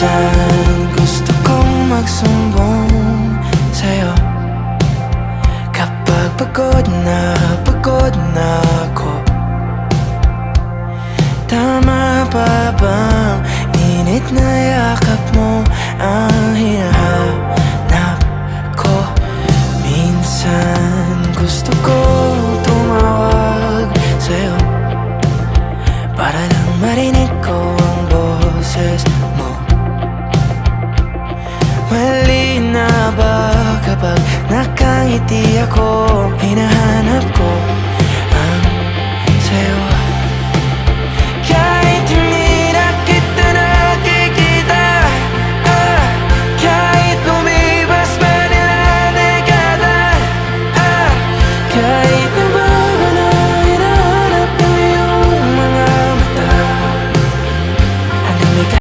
Minsan gusto kong magsumbong sa'yo kapag pagod na ako. Tama pa bang init na yakap mo ang hinahanap ko? Minsan gusto kong tumawag sa'yo para lang marinig ko ang boses mo. Mali na ba kapag nakangiti ako?